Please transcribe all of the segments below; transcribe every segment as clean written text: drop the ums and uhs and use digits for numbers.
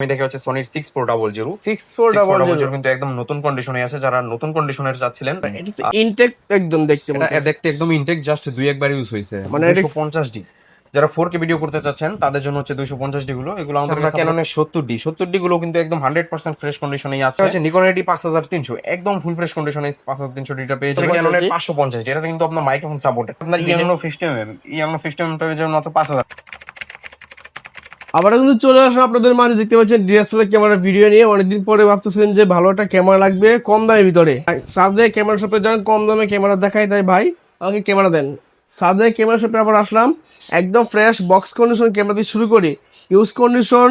আমি দেখে হচ্ছে সনির 6400 6400 কিন্তু একদম নতুন কন্ডিশনে আছে। যারা নতুন কন্ডিশনের চাচ্ছিলেন, এটা তো ইনটেক একদম দেখতে এটা মতো। দেখতে একদম ইনটেক, জাস্ট দুই একবার ইউজ হয়েছে। মানে এটা 250 ডি, যারা 4K ভিডিও করতে চাচ্ছেন তাদের জন্য হচ্ছে 250 ডি গুলো। এগুলো আমাদের কাছে ক্যাননের 70 ডি গুলো কিন্তু একদম 100% ফ্রেশ কন্ডিশনেই আছে। হচ্ছে নিকনের ডি 5300 একদম ফুল ফ্রেশ কন্ডিশনে 5300 ডিটা পেয়ে যাবেন। ক্যাননের 550 ডি, এটা কিন্তু আপনার মাইক্রোফোন সাপোর্টেড। আপনার ইয়াংলো 50mm পেয়ে যাবেন মাত্র 5000। আবার কিন্তু চলে আসলাম আপনাদের মাঝে, দেখতে পাচ্ছেন ডিএসএলআর ক্যামেরা ভিডিও নিয়ে। অনেকদিন পরে ভাবতেছেন যে ভালো একটা ক্যামেরা লাগবে কম দামের ভিতরে। সাদে ক্যামেরা শপে যান, কম দামে ক্যামেরা দেখাই, তাই ভাই আমাকে ক্যামেরা দেন। সাদে ক্যামেরা শপে আবার আসলাম, একদম ফ্রেশ বক্স কন্ডিশন ক্যামেরা দিয়ে শুরু করি, ইউজ কন্ডিশন,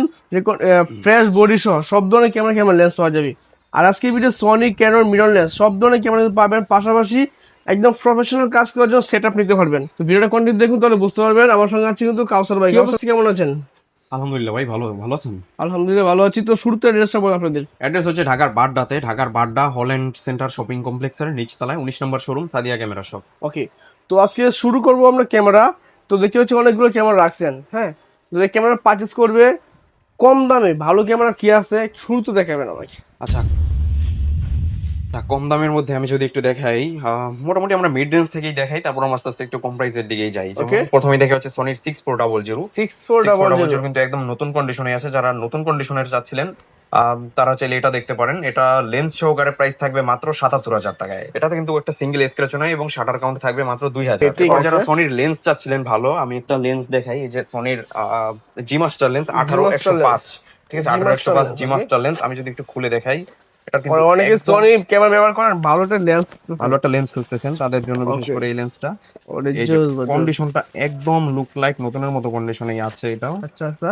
ফ্রেশ বডি সহ সব ধরনের ক্যামেরা লেন্স পাওয়া যাবে। আর আজকে video Sony, Canon, mirrorless সব ধরনের ক্যামেরা পাবেন। পাশাপাশি একদম প্রফেশনাল কাজ করার জন্য সেট আপ নিতে পারবেন। তো ভিডিওটা কন্টিনিউ দেখুন, তাহলে বুঝতে পারবেন। আমার সঙ্গে আছে কিন্তু কাউসার ভাই। কাউসার, কেমন আছেন? আলহামদুলিল্লাহ ভাই, ভালো আছেন? আলহামদুলিল্লাহ ভালো আছি। তো শুরুতে অ্যাড্রেসটা বলুন আপনাদের। অ্যাড্রেস হচ্ছে ঢাকার বাড্ডাতে, ঢাকার বাড্ডা হল্যান্ড সেন্টার শপিং কমপ্লেক্সের নিচতলায় 19 নম্বর শোরুম, সাদিয়া ক্যামেরা শপ। ওকে, তো আজকে শুরু করব আমরা ক্যামেরা। তো দেখতে পাচ্ছি অনেকগুলো ক্যামেরা রাখছেন। হ্যাঁ, যদি ক্যামেরা পারচেস করবে কম দামে ভালো ক্যামেরা কি আছে শুরুতে দেখাবেন আমাকে। আচ্ছা, কম দামের মধ্যে আমি যদি একটু দেখাই, মোটামুটি আমরা মিড রেঞ্জ থেকেই দেখাই, তারপর আমরা আস্তে আস্তে একটু কম প্রাইসের দিকেই যাই। যেমন Okay. প্রথমেই দেখা হচ্ছে সনির 6400 6400 কিন্তু একদম নতুন কন্ডিশনে আছে। যারা নতুন কন্ডিশনের চাচ্ছিলেন তারা চাইলে এটা দেখতে পারেন। এটা লেন্স সহকারে প্রাইস থাকবে মাত্র 77,000 টাকায়। এটাতে কিন্তু একটা সিঙ্গেল স্ক্র্যাচ নয় এবং শাটার কাউন্ট থাকবে মাত্র 2000। ঠিক আছে। যারা সনির লেন্স চাচ্ছিলেন ভালো, আমি একটা লেন্স দেখাই। এই যে সনির জি মাস্টার লেন্স 18105, ঠিক আছে, 18105 জি মাস্টার লেন্স। আমি যদি একটু খুলে দেখাই, এটা কিন্তু অনেকে সনি ক্যামেরা ব্যবহার করেন, ভালো একটা লেন্স, ভালো একটা লেন্স খুঁজতেছেন তাদের জন্য বিশেষ Okay. করে এই লেন্সটা। ওরে এই যে জোস। কন্ডিশনটা একদম লুক লাইক নতুনের মতো কন্ডিশনেই আছে। এটাও, আচ্ছা আচ্ছা,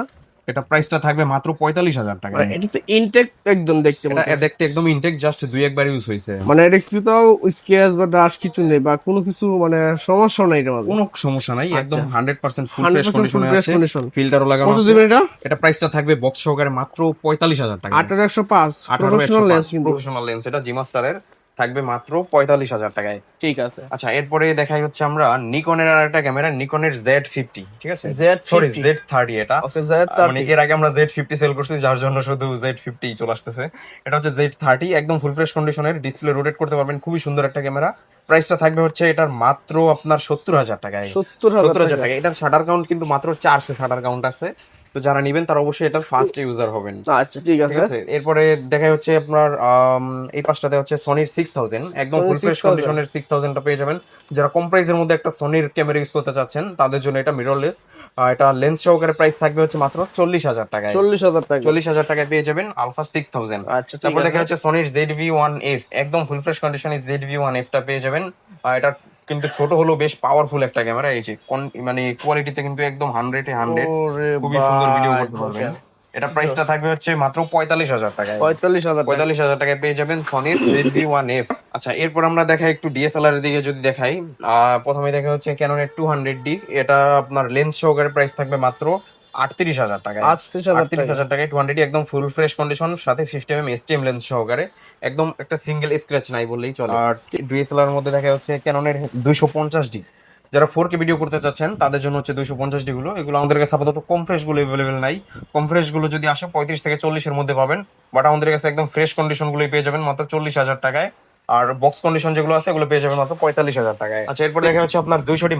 এটা প্রাইসটা থাকবে মাত্র 45,000 টাকা। মানে এটা তো ইনটেক একদম দেখতে এটা মতো। দেখতে একদম ইনটেক, জাস্ট দুই একবার ইউজ হয়েছে। মানে এটা কিন্তু তাও স্কেচ বা ডাস্ট কিছু নেই বা কোনো কিছু, মানে সমস্যা নাই এটার মধ্যে। কোনো সমস্যা নাই, একদম 100% ফুল ফ্রেশ 100% full কন্ডিশনে fresh আছে। condition। ফিল্টারও লাগানো কত আছে। দিবেন এটা? এটা প্রাইসটা থাকবে বক্স সহকারে মাত্র 45,000 টাকা। 18105 প্রফেশনাল লেন্স কিন্তু। প্রফেশনাল লেন্স, এটা জি মাস্টারের, থাকবে মাত্র 45,000 টাকায়। ঠিক আছে। আচ্ছা, এরপরে দেখাই হচ্ছে আমরা নিকনের আর একটা ক্যামেরা, নিকনের Z50, ঠিক আছে, Z50 সরি Z30। এটা ওকে, Z30 মানে এর আগে আমরা Z50 সেল করছি, যার জন্য শুধু Z50 চলে আসতেছে। এটা হচ্ছে Z30, একদম ফুল ফ্রেশ কন্ডিশনের, ডিসপ্লে রোটেট করতে পারবেন, খুবই সুন্দর একটা ক্যামেরা। প্রাইসটা থাকবে হচ্ছে এটার মাত্র আপনার 70,000 টাকায়। 70,000 টাকা। এটার শাটার কাউন্ট কিন্তু মাত্র 400 শাটার কাউন্ট আছে। তো যারা নিবেন তারা অবশ্যই এটার ফার্স্ট ইউজার হবেন। আচ্ছা ঠিক ঠিক আছে। আছে, এরপরে দেখা হচ্ছে আপনার এই পাঁচটাতে হচ্ছে সনির 6000, একদম Sony ফুল ফ্রেশ 6000 কন্ডিশনের 6000টা পেয়ে যাবেন। যারা কম প্রাইসের মধ্যে একটা সনির ক্যামেরা ইউজ করতে চাচ্ছেন তাদের জন্য এটা মিররলেস। এটা লেন্স সহকারে প্রাইস থাকবে হচ্ছে মাত্র 40,000 টাকায়। 40,000 টাকা। 40,000 টাকায় পেয়ে যাবেন আলফা 6000। আচ্ছা ঠিক তারপর আছে। দেখা হচ্ছে সনির ZV-1F, একদম ফুল ফ্রেশ কন্ডিশনে ZV-1F টা পেয়ে যাবেন। এটা কিন্তু ছোট হলেও বেশ পাওয়ারফুল একটা ক্যামেরা। এই যে মানে কোয়ালিটিতে কিন্তু একদম 100-এ 100, ওরে খুবই সুন্দর ভিডিও ভাই, করতে পারবেন। এটা প্রাইসটা থাকবে হচ্ছে মাত্র 45,000 টাকায়। 45,000 টাকা। 45,000 টাকায় পেয়ে যাবেন সনির ZV-1F। আচ্ছা, এরপর আমরা দেখাই একটু ডিএসএলআর এর দিকে যদি দেখাই, প্রথমে দেখা হচ্ছে ক্যাননের 200D। এটা আপনার লেন্স সহকারে প্রাইস থাকবে মাত্র 38,000 টাকায়। 38,000 টাকায় 200D, একদম ফুল ফ্রেশ কন্ডিশন, সাথে 50mm STM লেন্স সহকারে, একদম একটা সিঙ্গেল স্ক্র্যাচ নাই বললেই চলে। আর ডিএসএলআর এর মধ্যে দেখা হচ্ছে ক্যাননের 250D। যারা 4K ভিডিও করতে চাচ্ছেন তাদের জন্য হচ্ছে 250D গুলো। এগুলো আমাদের কাছে আপাতত কম ফ্রেশ গুলো अवेलेबल নাই। কম ফ্রেশ গুলো যদি আসে 35 থেকে 40 এর মধ্যে পাবেন, বাট আমাদের কাছে একদম ফ্রেশ কন্ডিশন গুলোই পেয়ে যাবেন মাত্র 40,000 টাকায়। আর বক্স কন্ডিশন যেগুলো আছে এগুলো পেয়ে যাবেন মাত্র 45,000 টাকায়। আচ্ছা, এরপর দেখা হচ্ছে আপনার 200D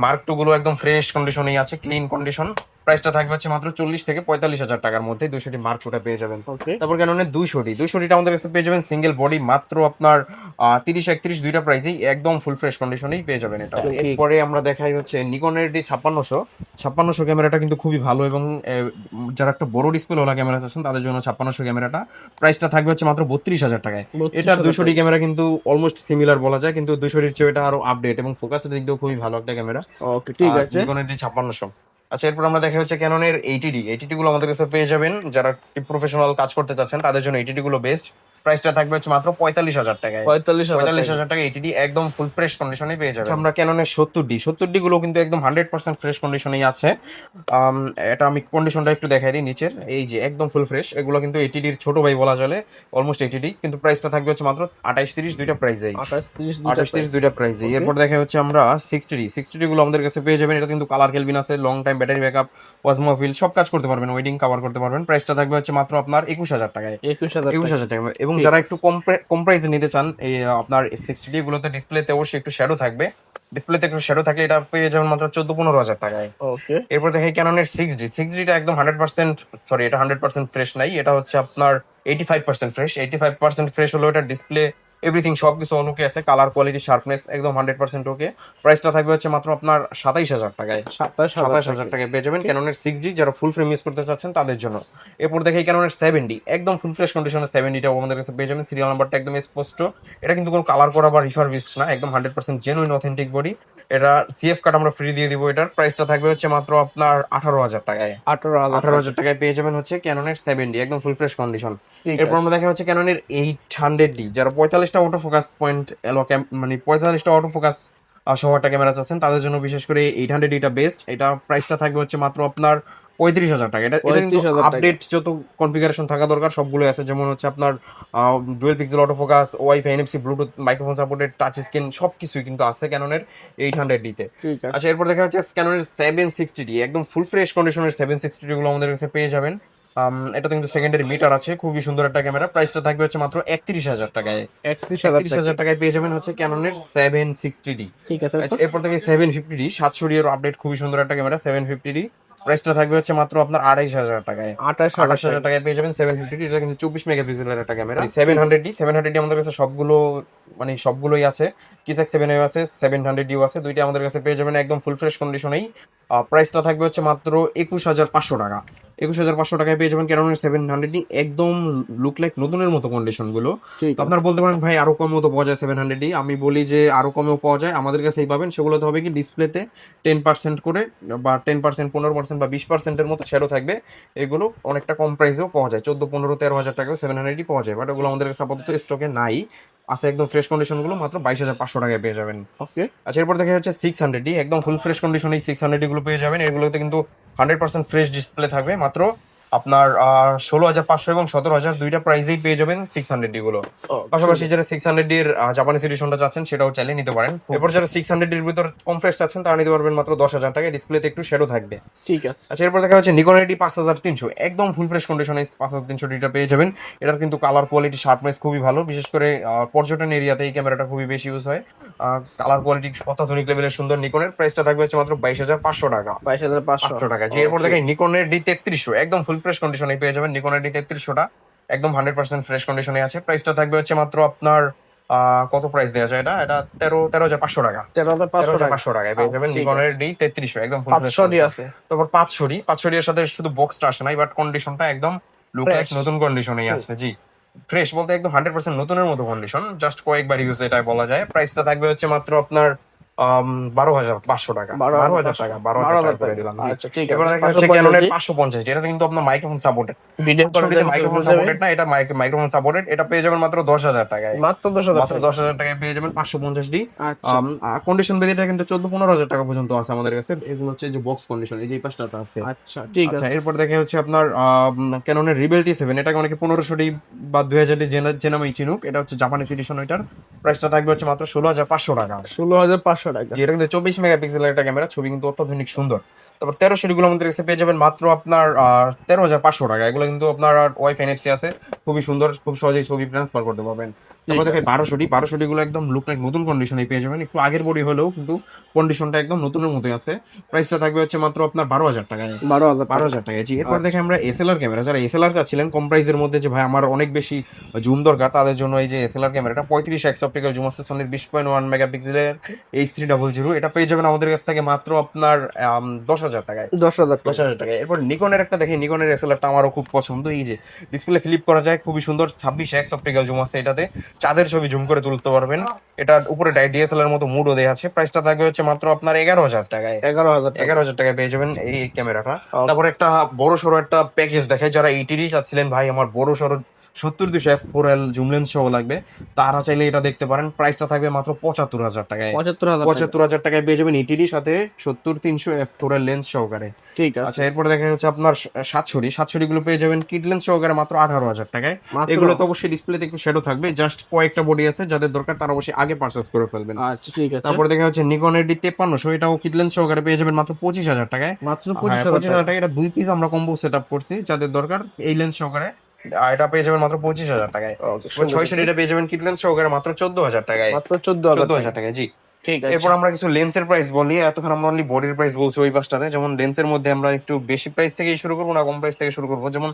Mark II গুলো একদম ফ্রেশ কন্ডিশনেই আছে, ক্লিন কন্ডিশন। প্রাইসটা থাকবে হচ্ছে মাত্র 40 থেকে 45,000 টাকার মধ্যে 200D Mark II টা পেয়ে যাবেন। ওকে। তারপর ক্যাননের 200D টা আমাদের কাছে পেয়ে যাবেন সিঙ্গেল বডি, মাত্র আপনার 30-31 দুইটা প্রাইসেই একদম ফুল ফ্রেশ কন্ডিশনেই পেয়ে যাবেন এটা। এরপরে আমরা দেখাই হচ্ছে নিকনের ডি 5600 ক্যামেরাটা কিন্তু খুবই ভালো, এবং যারা একটা বড় ডিসপ্লে ওলা ক্যামেরা চাচ্ছেন তাদের জন্য 5600 ক্যামেরাটা প্রাইসটা থাকবে হচ্ছে মাত্র 32,000 টাকায়। এটার 200D ক্যামেরা কিন্তু অলমোস্ট সিমিলার বলা যায়, কিন্তু 200Dর চেয়ে এটা আরো আপডেট এবং ফোকাসের দিক দিয়েও খুবই ভালো একটা ক্যামেরা। ওকে ঠিক আছে। নিকনের ডি 5600। আচ্ছা, এরপর আমরা দেখা হচ্ছে ক্যাননের 80D গুলো আমাদের কাছে পেয়ে যাবেন। যারা প্রফেশনাল কাজ করতে চাচ্ছেন তাদের জন্য 80D গুলো বেস্ট। প্রাইসটা থাকবে হচ্ছে মাত্র 45,000 টাকায়। 45,000 টাকা এইচডি একদম ফুল ফ্রেশ কন্ডিশনে পেয়ে যাবেন। আমরা ক্যাননের 70D গুলো কিন্তু একদম 100% ফ্রেশ কন্ডিশনেই আছে। এটা আমি কন্ডিশনটা একটু দেখাই দিই নিচের, এই যে একদম ফুল ফ্রেশ। এগুলো কিন্তু এইচডির ছোট ভাই বলা চলে, অলমোস্ট এইচডি, কিন্তু প্রাইসটা থাকবে হচ্ছে মাত্র 28-30 দুইটা প্রাইসেই, 28-30 দুইটা প্রাইসেই। এরপর দেখা হচ্ছে আমরা 60D গুলো আমাদের কাছে পেয়ে যাবেন। এটা কিন্তু কালার কেলভিন আছে, লং টাইম ব্যাটারি ব্যাকআপ, ওয়াজমোফিল সব কাজ করতে পারবেন, ওয়েডিং কভার করতে পারবেন। প্রাইসটা থাকবে হচ্ছে মাত্র আপনার 21,000 টাকায়। 21,000 টাকা। এবং যারা একটু কম প্রাইসে নিতে চান, এই আপনার 60D গুলোতে ডিসপ্লেতে অবশ্যই একটু শ্যাডো থাকবে, ডিসপ্লেতে একটু শ্যাডো থাকে, এটা পেয়ে যাবেন মাত্র 14-15,000 টাকায়। ওকে, এরপর দেখে ক্যাননের 6Dটা একদম 100%, সরি এটা 100% ফ্রেশ নাই, এটা হচ্ছে আপনার 85% ফ্রেশ। 85% ফ্রেশ হলো এটা, ডিসপ্লে এভরিথিং সবকিছু অনুকে আছে, কালার কোয়ালিটি শার্পনেস একদম 100% ওকে। প্রাইসটা থাকবে হচ্ছে মাত্র আপনার 27,000 টাকায়। 27,000 টাকায় পেয়ে যাবেন ক্যাননের 6D, যারা ফুল ফ্রেম ইউজ করতে চাচ্ছেন তাদের জন্য। এরপর দেখে ক্যাননের 7D একদম ফুল ফ্রেশ কন্ডিশনের 7Dটা আমাদের কাছে পেয়ে যাবেন। সিরিয়াল নাম্বারটা একদম স্পষ্ট, এটা কিন্তু কোনো কালার করা বা রিফারবিশড না, একদম 100% জেনুইন অথেন্টিক বডি। এটা সিএফ কার্ড আমরা ফ্রি দিয়ে দিব। এটার প্রাইসটা থাকবে হচ্ছে মাত্র আপনার 18,000 টাকায়। 18,000 টাকায় পেয়ে যাবেন হচ্ছে ক্যাননের 7D একদম ফুল ফ্রেশ কন্ডিশন। এরপর আমরা দেখা হচ্ছে ক্যাননের 800D, যারা 45টা অটো ফোকাস পয়েন্ট মানে 45টা অটো ফোকাস সহ একটা ক্যামেরা চাচ্ছেন তাদের জন্য বিশেষ করে 800Dটা বেস্ট। এটা প্রাইসটা থাকবে হচ্ছে মাত্র আপনার 35,000 টাকা। এটা কিন্তু 35,000 টাকা। আপডেট যত কনফিগারেশন থাকা দরকার সবগুলো আছে, যেমন হচ্ছে আপনার dual pixel auto focus, wifi, NFC, Bluetooth, microphone supported, touch screen সবকিছুই কিন্তু আছে ক্যাননের 800Dতে। ঠিক আছে। আচ্ছা, এরপর দেখা যাচ্ছে ক্যাননের 760D একদম ফুল ফ্রেশ কন্ডিশনের 760D গুলো আমাদের কাছে পেয়ে যাবেন। এটা কিন্তু সেকেন্ডারি মিটার আছে, খুবই সুন্দর একটা ক্যামেরা। প্রাইসটা থাকবে হচ্ছে মাত্র 31,000 টাকায়। 31,000 টাকায় পেয়ে যাবেন হচ্ছে ক্যাননের 760D। ঠিক আছে। আচ্ছা, এরপর থেকে 750D 700D এর আপডেট, খুবই সুন্দর একটা ক্যামেরা 750D। প্রাইসটা থাকবে হচ্ছে মাত্র আপনার 28,000 টাকায়। 28,000 টাকায় পেয়ে যাবেন 750D। এটা কিন্তু 24 মেগাপিক্সেলের একটা ক্যামেরা। 700D আমাদের কাছে সবগুলো মানে সবগুলোই আছে, কিসাক 7A আছে, 700Dও আছে, দুইটা আমাদের কাছে পেয়ে যাবেন একদম ফুল ফ্রেশ কন্ডিশনেই। প্রাইসটা থাকবে হচ্ছে মাত্র 21,500 টাকা। 21,500 টাকায় পেয়ে যাবেন ক্যাননের 700D একদম লুক লাইক নতুনের মতো কন্ডিশন গুলো। তো আপনারা বলতে পারেন ভাই আরো কমেও তো পাওয়া যায় 700D, আমি বলি যে আরো কমেও পাওয়া যায়, আমাদের কাছেই পাবেন। সেগুলোতে হবে কি ডিসপ্লেতে 10% করে বা 10%, 15% বা 20%-এর মতো শ্যাডো থাকবে। এগুলো অনেকটা কম প্রাইসেও পাওয়া যায়, 14, 15, 13,000 টাকাও 700D পাওয়া যায়, বাট ওগুলো আমাদের কাছে আপাতত স্টকে নাই, আছে একদম ফ্রেশ কন্ডিশন গুলো মাত্র 22,500 টাকায় পেয়ে যাবেন। ওকে, আচ্ছা, এরপর দেখা যাচ্ছে 600D একদম ফুল ফ্রেশ কন্ডিশনে 600D গুলো পেয়ে যাবেন। এগুলোতে কিন্তু 100% ফ্রেশ ডিসপ্লে থাকবে, মাত্র আপনার 16,500 এবং 17,000 দুইটা প্রাইসেই পেয়ে যাবেন 600D গুলো। পাশাপাশি যারা 600D এর জাপানিজ এডিশনটা চাচ্ছেন সেটাও চাইলে নিতে পারেন। এরপর যারা 600D এর ভিতর কম ফ্রেশ চাচ্ছেন তারা নিতে পারবেন মাত্র 10,000 টাকায়, ডিসপ্লেতে একটু শ্যাডো থাকবে। ঠিক আছে। আচ্ছা, এরপর দেখা যাচ্ছে নিকন এডি 5300 একদম ফুল ফ্রেশ কন্ডিশনে 5300Dটা পেয়ে যাবেন। এটার কিন্তু কালার কোয়ালিটি শার্পনেস খুবই ভালো, বিশেষ করে পর্যটন এরিয়াতে এই ক্যামেরাটা খুবই বেশি ইউজ হয়। কালার কোয়ালিটি অত্যাধুনিক লেভেলের সুন্দর। নিকনের প্রাইসটা থাকবে হচ্ছে মাত্র 22,500 টাকা। 22,500 টাকা। যে এরপর দেখেন নিকনের D3300 একদম ফুল ফ্রেশ কন্ডিশনে পেয়ে যাবেন। নিকনের D3300টা একদম 100% ফ্রেশ কন্ডিশনে আছে। প্রাইসটা থাকবে হচ্ছে মাত্র আপনার কত প্রাইস দেওয়া যায়, এটা 13,500 টাকা। 13,500 টাকায় পেয়ে যাবেন নিকনের D3300 একদম ফুল ফ্রেশ আছে। তারপর 500D এর সাথে শুধু বক্সটা আসে নাই, বাট কন্ডিশনটা একদম লুক লাইক নতুন কন্ডিশনেই আছে। জি, ফ্রেশ বলতে একদম 100% নতুনের মতো কন্ডিশন, জাস্ট কয়েকবার ইউজ এটাই বলা যায়। প্রাইসটা থাকবে হচ্ছে মাত্র আপনার 12,500 টাকা। 12,000 টাকা, 12,000 টাকা করে দিলাম। আচ্ছা, ঠিক এবার আছে। দেখা যাচ্ছে ক্যাননের 550, এটা কিন্তু আপনার microphone supported, video microphone supported না, এটা মাইক্রোফোন সাপোর্টেড। এটা পেয়ে যাবেন মাত্র 10,000 টাকায়। মাত্র 10,000 টাকায় পেয়ে যাবেন 550D। আচ্ছা, কন্ডিশন বেদিটা কিন্তু 14-15,000 টাকা পর্যন্ত আছে আমাদের কাছে। এগুলো হচ্ছে যে বক্স কন্ডিশন, এই যে এই পাশটাতে আছে। আচ্ছা, ঠিক আচ্ছা, আছে। এরপর দেখে হচ্ছে আপনার ক্যাননের রিবেল T7, এটাকে অনেকে 1500D বা 2000D যে নামেই চিনুক, এটা হচ্ছে জাপানিজ এডিশন। এটার প্রাইসটা থাকবে হচ্ছে মাত্র 16,500 টাকা। 16,500 টাকা। যেটা কিন্তু 24 মেগাপিক্সেলের একটা ক্যামেরা, ছবি কিন্তু অত্যাধুনিক সুন্দর। তারপর 1300D গুলো আমাদের কাছে পেয়ে যাবেন মাত্র আপনার 13,500 টাকা। এগুলো কিন্তু আপনার ওয়াইফাই, এনএফসি আছে, খুবই সুন্দর, খুব সহজেই ছবি ট্রান্সফার করতে পারবেন। তারপর দেখেন 1200D গুলো একদম লুক লাইক নতুন কন্ডিশনে পেয়ে যাবেন, একটু আগের বডি হলেও কিন্তু কন্ডিশনটা একদম নতুনের মতোই আছে। প্রাইসটা থাকবে হচ্ছে মাত্র আপনার 12,000 টাকায়। 12,000 টাকায়। জি, এরপর দেখে আমরা এসএলআর ক্যামেরা, যারা এসএলআর চাচ্ছিলেন কম প্রাইসের মধ্যে, যে ভাই আমার অনেক বেশি জুম দরকার, তাদের জন্য এই যে এসএলআর ক্যামেরাটা 35x অপটিক্যাল জুম আছে, সনির 20.1 মেগাপিক্সেলের H300, এটা পেয়ে যাবেন আমাদের কাছ থেকে মাত্র আপনার 10,000 টাকায়। 10,000 টাকায়। এরপর নিকনের একটা দেখি, নিকনের এসএলআরটা আমারও খুব পছন্দ। এই যে ডিসপ্লে ফ্লিপ করা যায়, খুবই সুন্দর, 26x অপটিক্যাল জুম আছে এটাতে, চাঁদের ছবি জুম করে তুলতে পারবেন। এটার উপরে ডিএসএলআর মতো মুডও দেয়া আছে। প্রাইসটা থাকবে হচ্ছে মাত্র আপনার 11,000 টাকায়। 11,000 টাকায় পেয়ে যাবেন এই ক্যামেরাটা। তারপর একটা বড় সড়ো একটা প্যাকেজ দেখায়, যারা 80D চাচ্ছিলেন ভাই আমার বড় সড়ো 70-200 f4L জুম লেন্স সহ লাগবে, তারা চাইলে এটা দেখতে পারেন। প্রাইসটা থাকবে মাত্র 75,000 টাকায়। 75,000 টাকায় পেয়ে যাবেন ইটিডি সাথে 70-300 f4L লেন্স সহকারে। ঠিক আছে। আচ্ছা, এরপরে দেখা যাচ্ছে আপনার 760 গুলো পেয়ে যাবেন কিট লেন্স সহকারে মাত্র 18,000 টাকায়। এগুলো তো অবশ্যই ডিসপ্লেতে একটু শ্যাডো থাকবে, জাস্ট কয়েকটা বডি আছে, যাদের দরকার তারা অবশ্যই আগে পারচেজ করে ফেলবেন। আচ্ছা ঠিক আছে। তারপরে দেখা যাচ্ছে নিকনের D5300, এটাও কিট লেন্স সহকারে পেয়ে যাবেন মাত্র 25,000 টাকায়। মাত্র 25,000 টাকা। এটা 2 পিস আমরা কম্বো সেট আপ করছি, যাদের দরকার এই লেন্স সহকারে এটা পেয়ে যাবেন মাত্র 25,000 টাকায়। 600 এটা পেয়ে যাবেন কিট লেন্স সহকারে মাত্র 14,000 টাকায়। মাত্র 14,000 টাকায়, জি। ঠিক আছে। এরপর আমরা কিছু লেন্সের প্রাইস বলি, এতক্ষণ আমরা অনলি বডির প্রাইস বলছি ওই পাশটাতে। যেমন লেন্সের মধ্যে আমরা একটু বেশি প্রাইস থেকে শুরু করবো না কম প্রাইস থেকে শুরু করবো। যেমন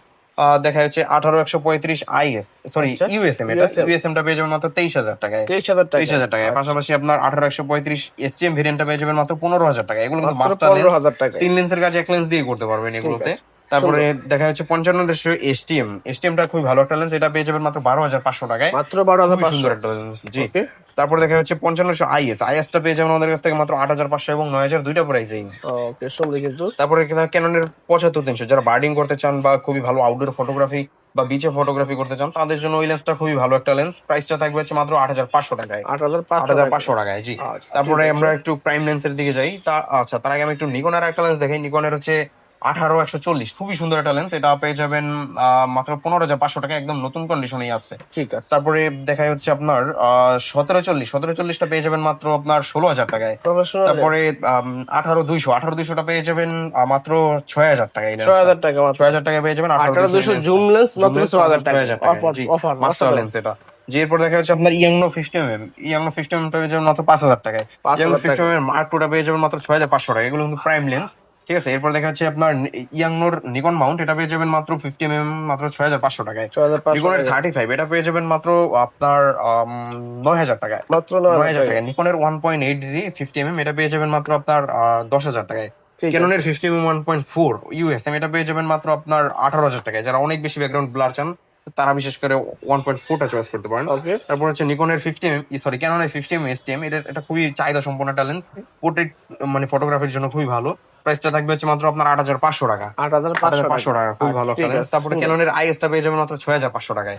দেখা যাচ্ছে 18-135 IS, সরি ইউএসএম, এটা ইউএসএম টা পেয়ে যাবেন মাত্র 23,000 টাকায়। 23,000 টাকায়। পাশাপাশি আপনার 18-135 STM ভেরিয়েন্টটা পেয়ে যাবেন মাত্র 15,000 টাকা। এগুলো কিন্তু মাস্টার লেন্স, 15,000 টাকা। 3 লেন্সের কাজ 1 লেন্স দিয়ে করতে পারবেন এগুলোতে। তারপরে দেখা যাচ্ছে 55 STM টা খুবই ভালো একটা লেন্স, এটা পেয়ে যাবেন মাত্র 12,500 টাকায়। মাত্র 12,500, সুন্দর একটা লেন্স, জি। তারপর দেখা যাচ্ছে 55 IS টা পেয়ে যাবেন আমাদের কাছ থেকে মাত্র 8,500 এবং 9,000 দুইটা প্রাইসেই। ওকে, সুন্দর কিন্তু। তারপরে ক্যাননের 75-300, যারা বার্ডিং করতে চান বা খুবই ভালো আউটডোর ফটোগ্রাফি বা বিচে ফটোগ্রাফি করতে চান, তাদের জন্য ওই লেন্সটা খুবই ভালো একটা লেন্স। প্রাইসটা থাকবে হচ্ছে মাত্র 8,500 টাকায়। 8,500 টাকায়, জি। তারপরে আমরা একটু প্রাইম লেন্সের দিকে যাই। আচ্ছা, তার আগে আমি একটু নিকনের একটা লেন্স দেখাই। নিকনের হচ্ছে 18-140, খুবই সুন্দর একটা লেন্স। এটা পেয়ে যাবেন মাত্র 15,500 টাকা, একদম নতুন কন্ডিশনেই আছে। ঠিক আছে। তারপরে দেখা হচ্ছে আপনার 1740টা পেয়ে যাবেন মাত্র আপনার 16,000 টাকায়। তারপরে 18-200 টা পেয়ে যাবেন মাত্র 6,000 টাকায়। 6,000 টাকা, 6,000 টাকায় পেয়ে যাবেন 18-200 জুম লেন্স মাত্র 6,000 টাকা। অফার মাস্টার লেন্স এটা। যে এরপর দেখা যাচ্ছে আপনার ইয়াংনো 50mm, ইয়াংনো 50mm টা পেয়ে যাবেন মাত্র 5,000 টাকায়। ইয়াংনো 50mm মার্ক 2 টা পেয়ে যাবেন মাত্র 6,500 টাকা। এগুলো কিন্তু প্রাইম লেন্স, ঠিক আছে। এরপর দেখা যাচ্ছে আপনার ইয়াংনোর নিকন মাউন্ট, এটা পেয়ে যাবেন মাত্র 50mm মাত্র 6,500 টাকায়। নিকনের 35 এটা পেয়ে যাবেন মাত্র আপনার 9,000 টাকায়। মাত্র 9,000 টাকায়। নিকনের 1.8G 50mm এটা পেয়ে যাবেন মাত্র আপনার 10,000 টাকায়। ক্যাননের 50mm 1.4 USM এটা পেয়ে যাবেন মাত্র আপনার 18,000 টাকায়। যারা অনেক বেশি ব্যাকগ্রাউন্ড ব্লার চান, তারা বিশেষ করে 1.4 টা চয়েস করতে পারেন। তারপর হচ্ছে নিকনের 50mm, সরি ক্যাননের 50mm STM, এটা খুবই চাহিদা সম্পন্ন একটা লেন্স, পোর্ট্রেট মানে ফটোগ্রাফির জন্য খুবই ভালো। প্রাইসটা থাকবে হচ্ছে মাত্র আপনার 8,500 টাকা। 8,500 টাকা, খুবই ভালো একটা লেন্স। তারপরে ক্যাননের IS টা পেয়ে যাবেন মাত্র 6,500 টাকায়।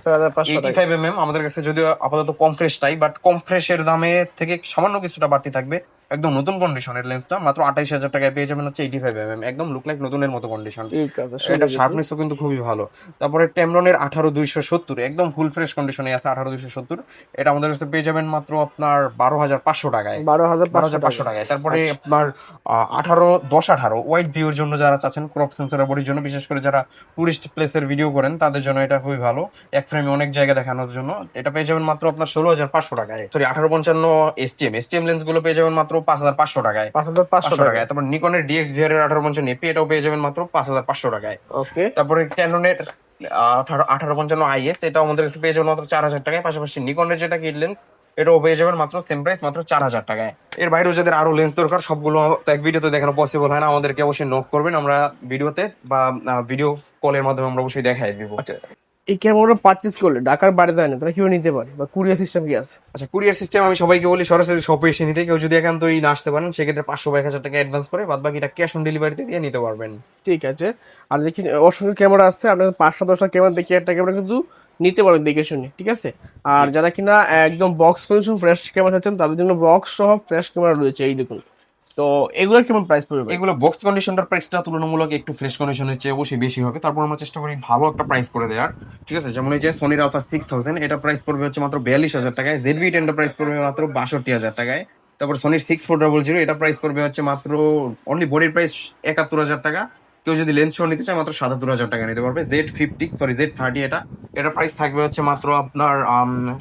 85mm আমাদের কাছে যদিও আপাতত কম ফ্রেশ টাই, বাট কম ফ্রেশের দামে থেকে সামান্য কিছুটা বাড়তি থাকবে। একদম নতুন কন্ডিশনের লেন্সটা মাত্র 28,000 টাকায় পেয়ে যাবেন হচ্ছে 85mm, একদম লুক লাইক নতুনের মতো কন্ডিশন। এটা শার্পনেসও কিন্তু খুবই ভালো। তারপরে টেমরনের 18-270 একদম ফুল ফ্রেশ কন্ডিশনে আছে 18-270, এটা আমাদের কাছে পেয়ে যাবেন মাত্র আপনার 12,500 টাকায়। 12,500 টাকায়। তারপরে আপনার 10-18 ওয়াইড ভিউর জন্য যারা চাচ্ছেন, ক্রপ সেন্সরের বডির জন্য, বিশেষ করে যারা টুরিস্ট প্লেসের ভিডিও করেন, তাদের জন্য এটা খুবই ভালো, এক ফ্রেমে অনেক জায়গা দেখানোর জন্য। এটা পেয়ে যাবেন মাত্র আপনার 16,500 টাকায়। সরি 18-55 STM লেন্স গুলো পেয়ে যাবেন মাত্র 5,500 টাকায়। 5,500 টাকায়। তারপর নিকনের DXVR এর 18-55 এপি, এটাও পেয়ে যাবেন মাত্র 5,500 টাকায়। তারপরে ক্যাননের 18-55 IS, এটাও আমাদের কাছে পেয়ে যাবেন মাত্র 4,000 টাকায়। পাশাপাশি নিকনের যেটা কিট লেন্স, এটাও পেয়ে যাবেন মাত্র সেম প্রাইস, মাত্র 4,000 টাকায়। এর বাইরেও যাদের আরো লেন্স দরকার, সবগুলো তো এক ভিডিওতে দেখানো পসিবল হয় না, আমাদেরকে অবশ্যই নোট করবেন, আমরা ভিডিওতে বা ভিডিও কলের মাধ্যমে আমরা অবশ্যই দেখাই দিব। এই ক্যামেরা পারচেজ করলে ঢাকার বাইরে যায় না, তারা কিভাবে নিতে পারে বা কুরিয়ার সিস্টেম কি আছে? আচ্ছা, কুরিয়ার সিস্টেম আমি সবাইকে বলি সরাসরি শপে এসে নিতে। কেউ যদি একান্তই না আসতে পারেন, সেক্ষেত্রে 500-1,000 টাকা অ্যাডভান্স করে বাদ বাকিটা ক্যাশ অন ডেলিভারিতে দিয়ে নিতে পারবেন। ঠিক আছে। আর দেখি অসংখ্য ক্যামেরা আছে, আপনার 5-10টা ক্যামেরা দেখি একটা ক্যামেরা কিন্তু নিতে পারেন দেখে শুনে, ঠিক আছে। আর যারা কিনা একদম বক্স কন্ডিশন ফ্রেশ ক্যামেরা চাচ্ছেন, তাদের জন্য বক্স সহ ফ্রেশ ক্যামেরা রয়েছে, এই দেখুন। তো এগুলো কেমন প্রাইস পড়বে? এগুলো বক্স কন্ডিশনটার প্রাইসটা তুলনামূলক একটু ফ্রেশ কন্ডিশনের চেয়ে অবশ্যই বেশি হবে। তারপর আমরা চেষ্টা করি ভালো একটা প্রাইস করে দেওয়ার, ঠিক আছে। যেমন এই যে সোনির আলফা 6000, এটা প্রাইস পড়বে হচ্ছে মাত্র 42,000 টাকায়। ZV-10 প্রাইস পড়বে মাত্র 62,000 টাকায়। তারপর সোনির 6400, এটা প্রাইস পড়বে হচ্ছে মাত্র অনলি বডির প্রাইস 71,000 টাকা। কেউ যদি লেন্স সহ নিতে চায় মাত্র 77,000 টাকা নিতে পারবে। Z30, এটা প্রাইস থাকবে হচ্ছে মাত্র আপনার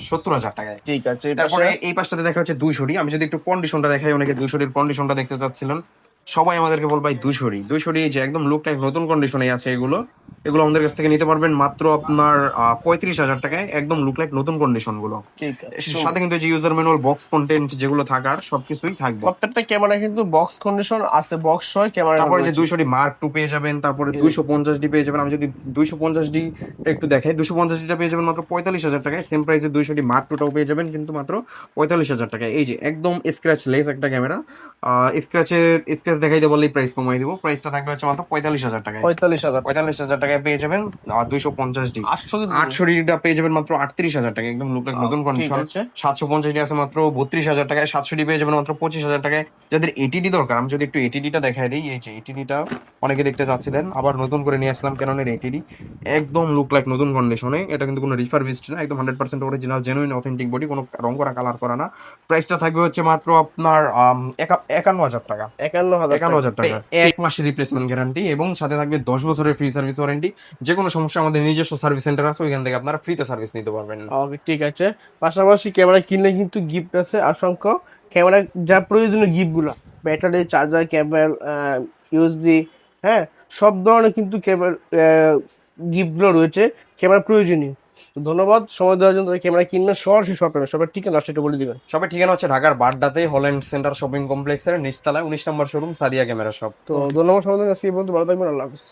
70,000 টাকায়। ঠিক আছে। তারপরে এই পাশটাতে দেখা হচ্ছে 200। আমি যদি একটু কন্ডিশনটা দেখাই, অনেকে 200 কন্ডিশনটা দেখতে চাচ্ছিলেন, সবাই আমাদেরকে বল ভাই 200 যে একদম লুক টাইপ নতুন কন্ডিশনে আছে, এগুলো আমাদের কাছ থেকে নিতে পারবেন মাত্র আপনার 35,000 টাকায়, একদম লুক লাইক নতুন কন্ডিশন গুলো। সাথে কিন্তু যে ইউজার ম্যানুয়াল, বক্স কন্টেন্ট যেগুলো থাকার সবকিছুই থাকবে। প্রত্যেকটা ক্যামেরা কিন্তু বক্স কন্ডিশন আছে, বক্স সহ ক্যামেরা। তারপরে যে 200 মার্ক 2 পেয়ে যাবেন, তারপরে 250D পেয়ে যাবেন। আমি যদি 250D একটু দেখাই, 250D পেয়ে যাবেন মাত্র 45,000 টাকায়। সেম প্রাইসে 200D মার্ক 2টাও পেয়ে যাবেন কিন্তু মাত্র 45,000 টাকায়। এই যে একদম স্ক্র্যাচ লেস একটা ক্যামেরা, স্ক্র্যাচ স্ক্র্যাচ দেখাইতে বললেই প্রাইস কমাই দিব, প্রাইসটা থাকবে হচ্ছে মাত্র 45,000 টাকায়। 45,000 45,000 টাকায় পেয়ে যাবেন 250 ডি। 800 ডিটা পেয়ে যাবেন মাত্র 38,000 টাকায়, একদম লুক লাইক নতুন কন্ডিশন। 750 ডি আছে মাত্র 32,000 টাকায়, 700 ডি পেয়ে যাবেন মাত্র 25,000 টাকায়। যাদের এটিডি দরকার, আমি যদি একটু এটিডিটা দেখাই দিই, এই যে এটিডিটা অনেকে দেখতে চাচ্ছিলেন, আবার নতুন করে নিয়ে আসলাম ক্যাননের এটিডি, একদম লুক লাইক নতুন কন্ডিশনে। এটা কিন্তু কোনো রিফারবিশড না, একদম 100% অরিজিনাল জেনুইন অথেন্টিক বডি, কোনো রং করা কালার করা না। প্রাইসটা থাকবে হচ্ছে মাত্র আপনার 51,000 টাকা। 51,000 টাকা, 1 মাসের রিপ্লেসমেন্ট গ্যারান্টি এবং সাথে থাকবে 10 বছরের ফ্রি সার্ভিস ওয়ারেন্টি। যে কোনো সমস্যা আমাদের নিজস্ব সার্ভিস সেন্টার আছে, ওইখান থেকে আপনারা ফ্রিতে সার্ভিস নিতে পারবেন। ওকে, ঠিক আছে। পাশাপাশি ক্যামেরা কিনলে কিন্তু গিফট আছে অসংখ্য। ক্যামেরা যা প্রয়োজনীয় গিফটগুলো, ব্যাটারি, চার্জার, কেবল, ইউএসবি, হ্যাঁ, সব ধরনের কিন্তু ক্যামেরা গিফটগুলো রয়েছে ক্যামেরা প্রয়োজনীয়। তো ধন্যবাদ সময় দেওয়ার জন্য। ক্যামেরা কিনবেন সরাসরি শপে, সবার ঠিকানা সেটা বলে দিবেন। সবার ঠিকানা হচ্ছে ঢাকার বাড্ডাতে হল্যান্ড সেন্টার শপিং কমপ্লেক্সের নিচতলায় 19 নম্বর শোরুম সাদিয়া ক্যামেরা শপ। তো ধন্যবাদ সবাই, কাছে এই পর্যন্ত ভালো থাকবেন, আল্লাহ হাফিজ।